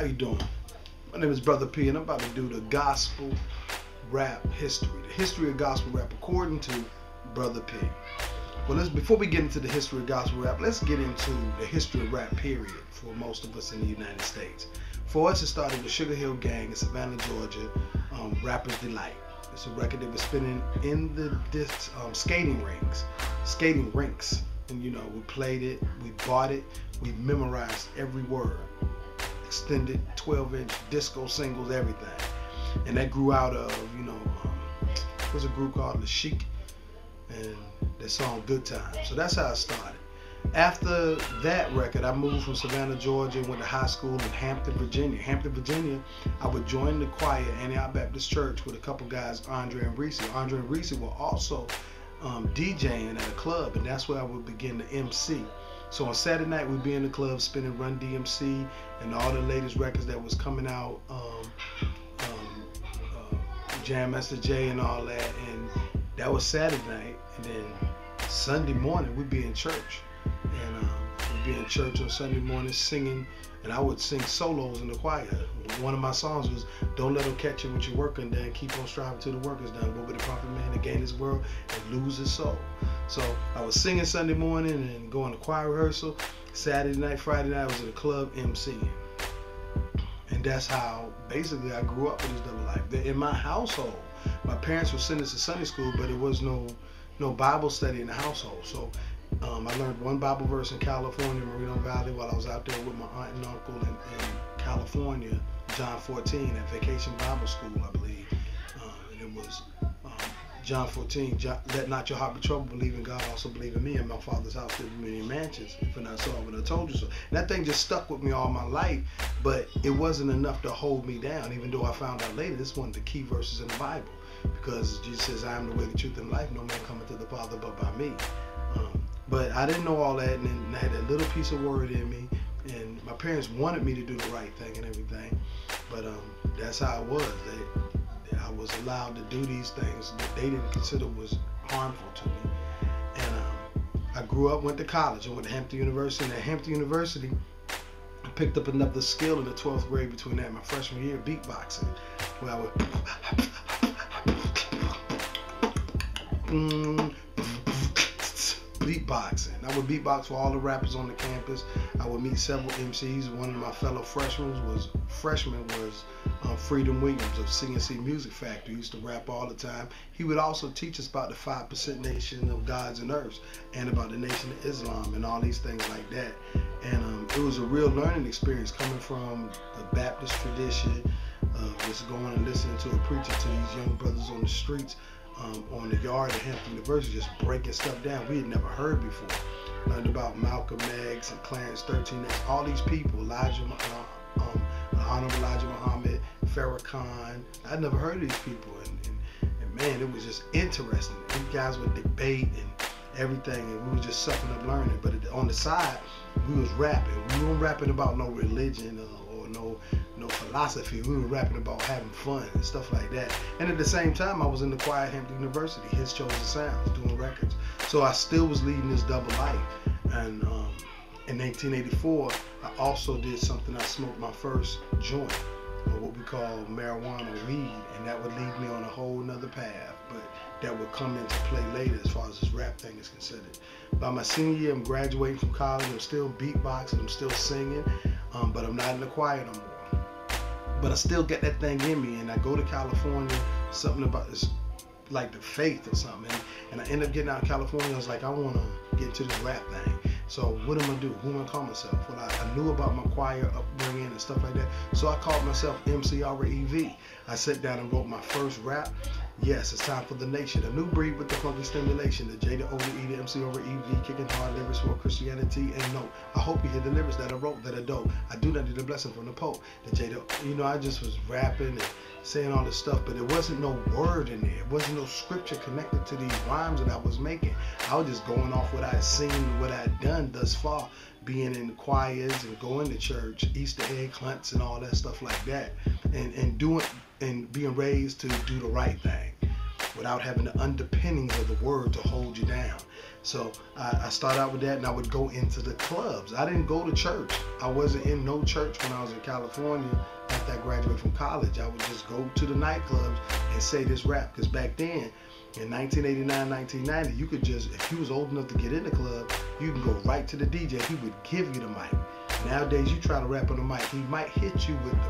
How you doing? My name is Brother P, and I'm about to do the gospel rap history. The history of gospel rap according to Brother P. Well, before we get into the history of gospel rap, let's get into the history of rap, period, for most of us in the United States. For us, it started with Sugar Hill Gang in Savannah, Georgia, Rapper's Delight. It's a record that was spinning in the skating rinks. And you know, we played it, we bought it, we memorized every word. Extended 12-inch disco singles, everything. And that grew out of, there was a group called The Chic and their song Good Times. So that's how it started. After that record, I moved from Savannah, Georgia, and went to high school in Hampton, Virginia. I would join the choir at Antioch Baptist Church with a couple guys, Andre and Reese. Andre and Reese were also DJing at a club, and that's where I would begin to MC. So on Saturday night, we'd be in the club spinning Run DMC and all the latest records that was coming out, Jam Master Jay and all that. And that was Saturday night. And then Sunday morning, we'd be in church. And we'd be in church on Sunday morning singing. And I would sing solos in the choir. One of my songs was, "Don't let them catch you with your work undone. Keep on striving till the work is done. What would the profit man to gain this world and lose his soul?" So I was singing Sunday morning and going to choir rehearsal. Saturday night, Friday night, I was at a club MCing. And that's how basically I grew up with this double life. In my household, my parents would send us to Sunday school, but it was no Bible study in the household. So I learned one Bible verse in California, Moreno Valley, while I was out there with my aunt and uncle in California, John 14 at Vacation Bible School, I believe. And it was John 14, let not your heart be troubled, believe in God, also believe in me. In my Father's house there are many mansions. If not so, I would have told you so. And that thing just stuck with me all my life, but it wasn't enough to hold me down, even though I found out later this is one of the key verses in the Bible, because Jesus says, "I am the way, the truth, and life. No man cometh to the Father but by me." But I didn't know all that, and then I had a little piece of word in me, and my parents wanted me to do the right thing and everything, but that's how it was. I was allowed to do these things that they didn't consider was harmful to me. And I grew up, went to college. I went to Hampton University, and at Hampton University, I picked up another skill in the 12th grade between that and my freshman year, beatboxing, where I would beatboxing. I would beatbox for all the rappers on the campus. I would meet several MCs. One of my fellow freshmen was Freedom Williams of C&C Music Factory. He used to rap all the time. He would also teach us about the 5% nation of gods and earths, and about the Nation of Islam and all these things like that. And it was a real learning experience coming from the Baptist tradition, just going and listening to a preacher, to these young brothers on the streets, on the yard at Hampton University, just breaking stuff down we had never heard before. Learned about Malcolm X and Clarence 13X, all these people, Honorable Elijah Muhammad, Farrakhan. I'd never heard of these people, and man, it was just interesting. These guys would debate and everything, and we were just sucking up learning. But on the side, we was rapping. We weren't rapping about no religion or no philosophy. We were rapping about having fun and stuff like that. And at the same time, I was in the choir at Hampton University, His Chosen Sounds, doing records. So I still was leading this double life. And in 1984, I also did something. I smoked my first joint, or what we call marijuana weed, and that would lead me on a whole nother path, but that would come into play later as far as this rap thing is considered. By my senior year, I'm graduating from college. I'm still beatboxing, I'm still singing, but I'm not in the choir no more. But I still get that thing in me, and I go to California, something about this, like the faith or something, and I end up getting out of California. I was like, I want to get into this rap thing. So what am I do? Who am I call myself? Well, I knew about my choir upbringing and stuff like that, so I called myself MCREV. I sat down and wrote my first rap. Yes, it's time for the nation. A new breed with the funky stimulation. The J, the O, the E, the MCREV, kicking hard lyrics for Christianity and no. I hope you hear the lyrics that I wrote that are dope. I do not need a blessing from the Pope. The J, the, I just was rapping and saying all this stuff, but there wasn't no word in there. There wasn't no scripture connected to these rhymes that I was making. I was just going off what I had seen, what I had done thus far, being in the choirs and going to church, Easter egg hunts and all that stuff like that, and doing and being raised to do the right thing. without having the underpinnings of the word to hold you down. So I started out with that, and I would go into the clubs. I didn't go to church. I wasn't in no church when I was in California after I graduated from college. I would just go to the nightclubs and say this rap, because back then, in 1989, 1990, you could just, if you was old enough to get in the club, you can go right to the DJ. He would give you the mic. Nowadays, you try to rap on the mic, he might hit you with the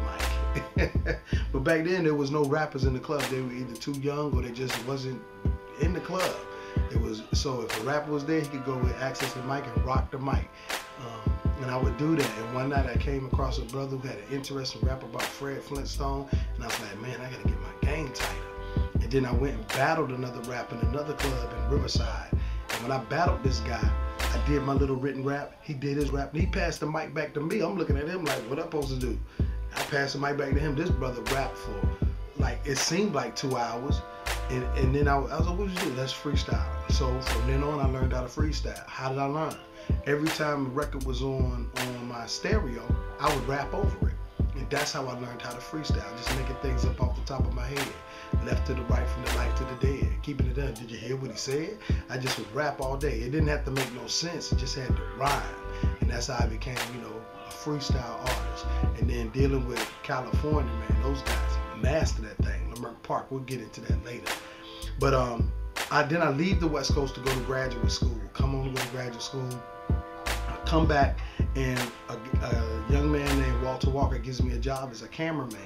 mic. But back then, there was no rappers in the club. They were either too young or they just wasn't in the club. It was, so if a rapper was there, he could go and access the mic and rock the mic. And I would do that. And one night I came across a brother who had an interesting rap about Fred Flintstone, and I was like, man, I gotta get my game tighter. And then I went and battled another rap in another club in Riverside. And when I battled this guy, I did my little written rap. He did his rap, and he passed the mic back to me. I'm looking at him like, what am I supposed to do? I passed the mic back to him. This brother rapped for, like, it seemed like 2 hours. And then I was like, what did you do? Let's freestyle. So from then on, I learned how to freestyle. How did I learn? Every time a record was on my stereo, I would rap over it. And that's how I learned how to freestyle, just making things up off the top of my head. Left to the right, from the life to the dead. Keeping it done. Did you hear what he said? I just would rap all day. It didn't have to make no sense. It just had to rhyme. And that's how I became, a freestyle artist. And then dealing with California, man, those guys master that thing. Leimert Park, we'll get into that later. But then I leave the West Coast to go to graduate school. Come on to go to graduate school. I come back, and a young man named Walter Walker gives me a job as a cameraman.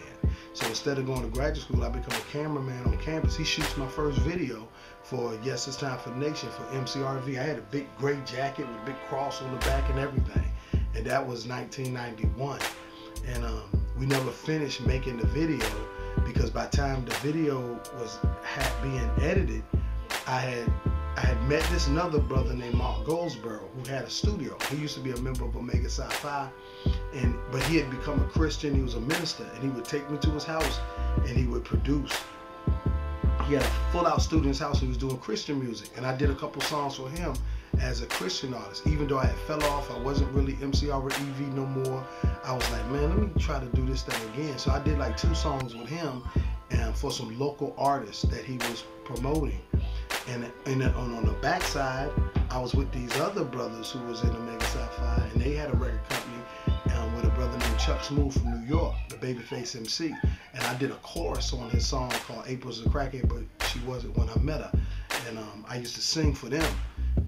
So instead of going to graduate school, I become a cameraman on campus. He shoots my first video for Yes, It's Time for the Nation for MCRV. I had a big gray jacket with a big cross on the back and everything. And that was 1991. And we never finished making the video, because by the time the video was being edited, I had met this another brother named Mark Goldsboro, who had a studio. He used to be a member of Omega Psi Phi, but he had become a Christian. He was a minister, and he would take me to his house and he would produce. He had a full-out studio in his house. He was doing Christian music, and I did a couple songs for him as a Christian artist. Even though I had fell off, I wasn't really MCR or EV no more. I was like, man, let me try to do this thing again. So I did like 2 songs with him, and for some local artists that he was promoting. And on the backside, I was with these other brothers who was in Omega Psi Phi, and they had a record company with a brother named Chuck Smooth from New York, the Babyface MC. And I did a chorus on his song called April's a Crackhead, but she wasn't when I met her. And I used to sing for them.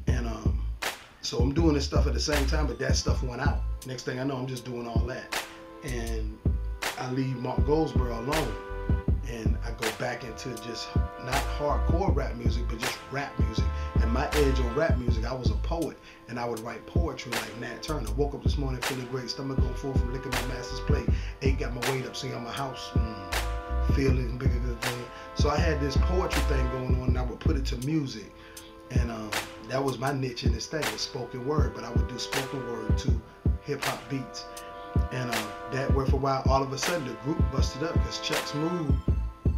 And so I'm doing this stuff at the same time, but that stuff went out. Next thing I know, I'm just doing all that. And I leave Mark Goldsboro alone. And I go back into just not hardcore rap music, but just rap music. And my edge on rap music, I was a poet, and I would write poetry like Nat Turner. Woke up this morning feeling great, stomach going full from licking my master's plate. Ain't got my weight up, sing on my house, feeling bigger than the thing. So I had this poetry thing going on, and I would put it to music. And that was my niche in this thing, was spoken word. But I would do spoken word to hip hop beats. And that worked for a while. All of a sudden, the group busted up because Chuck Smooth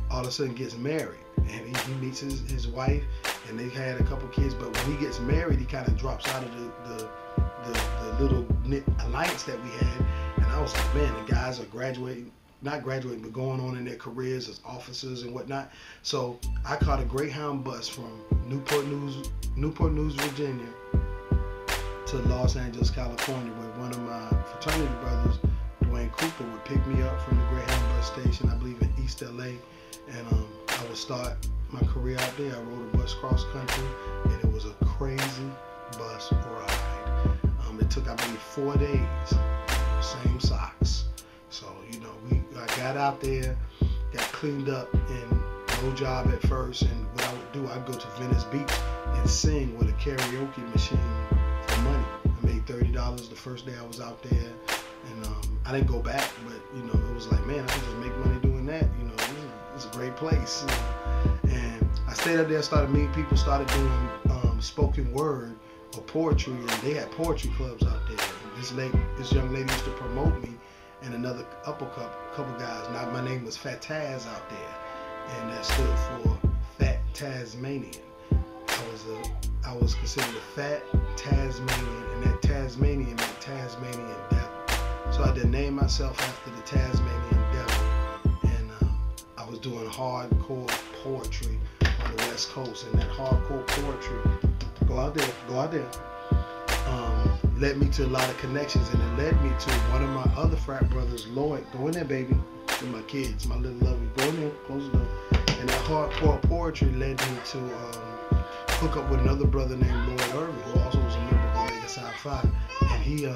all of a sudden gets married, and he meets his wife, and they had a couple kids. But when he gets married, he kind of drops out of the little knit alliance that we had. And I was like, man, the guys are not graduating, but going on in their careers as officers and whatnot. So I caught a Greyhound bus from Newport News, Virginia, to Los Angeles, California, where one of my fraternity brothers, Dwayne Cooper, would pick me up from the Greyhound bus station, I believe in East LA. And I would start my career out there. I rode a bus cross country, and it was a crazy bus ride. It took, I believe, 4 days, same socks. So, I got out there, got cleaned up, and no job at first. And what I would do, I'd go to Venice Beach and sing with a karaoke machine for money. I made $30 the first day I was out there. And I didn't go back, but, it was like, man, I could just make money doing that. It's a great place. And I stayed up there, started meeting people, started doing spoken word or poetry, and they had poetry clubs out there. This young lady used to promote me, and another couple guys. Now my name was Fat Taz out there, and that stood for Fat Tasmanian. I was considered a fat Tasmanian, and that Tasmanian meant Tasmanian devil. So I had to name myself after the Tasmanian devil. And I was doing hardcore poetry on the West Coast, and that hardcore poetry, go out there, led me to a lot of connections, and it led me to one of my other frat brothers, Lloyd. Go in there, baby, with my kids, my little lovey. Go in there, close the door. And that hardcore poetry led me to hook up with another brother named Lloyd Irvin, who also was a member of Omega Psi Phi. And he,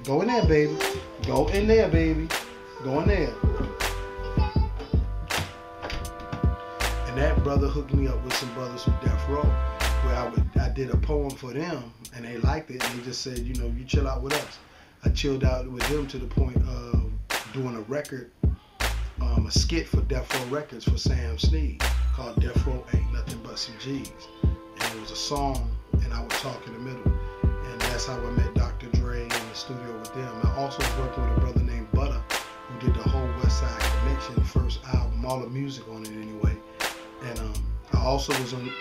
go in there, baby. Go in there, baby. Go in there. And that brother hooked me up with some brothers from Death Row, where I did a poem for them, and they liked it, and they just said, you know, you chill out with us. I chilled out with them to the point of doing a record, a skit for Death Row Records for Sam Snead called Death Row Ain't Nothing But Some G's. And it was a song, and I would talk in the middle. And that's how I met Dr. Dre in the studio with them. I also was working with a brother named Butter, who did the whole West Side Connection, the first album, all the music on it anyway. And I also was in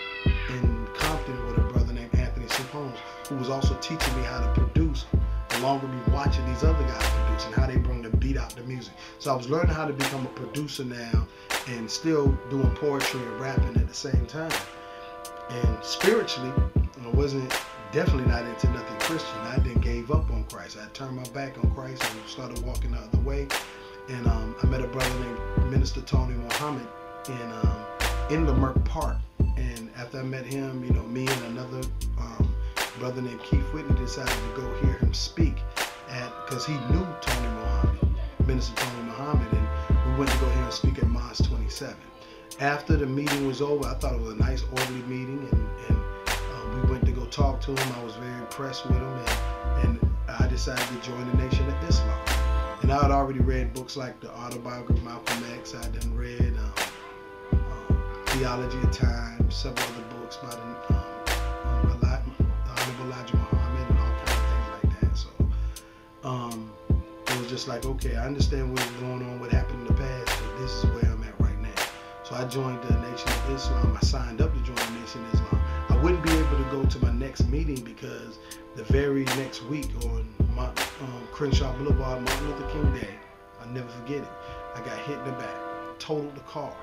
Compton with a brother named Anthony Simpones, who was also teaching me how to produce, along with me watching these other guys produce and how they bring the beat out the music. So I was learning how to become a producer now and still doing poetry and rapping at the same time. And spiritually, I wasn't definitely not into nothing Christian. I then gave up on Christ. I turned my back on Christ and started walking the other way. And I met a brother named Minister Tony Muhammad in Leimert Park. And after I met him, you know, me and another brother named Keith Whitney decided to go hear him speak because he knew Tony Muhammad, Minister Tony Muhammad, and we went to go hear him speak at Mos 27. After the meeting was over, I thought it was a nice, orderly meeting, and we went to go talk to him. I was very impressed with him, and I decided to join the Nation of Islam. And I had already read books like the Autobiography of Malcolm X. I done read Theology of Time, several other books by the Honorable Elijah Muhammad, and all kinds of things like that. So it was just like, okay, I understand what was going on, what happened in the past, but this is where I'm at right now. So I joined the Nation of Islam. I signed up to join the Nation of Islam. I wouldn't be able to go to my next meeting because the very next week on Crenshaw Boulevard, Martin Luther King Day, I'll never forget it, I got hit in the back, totaled the car.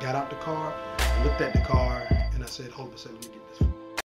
Got out the car, I looked at the car, and I said, hold on a second, let me get this.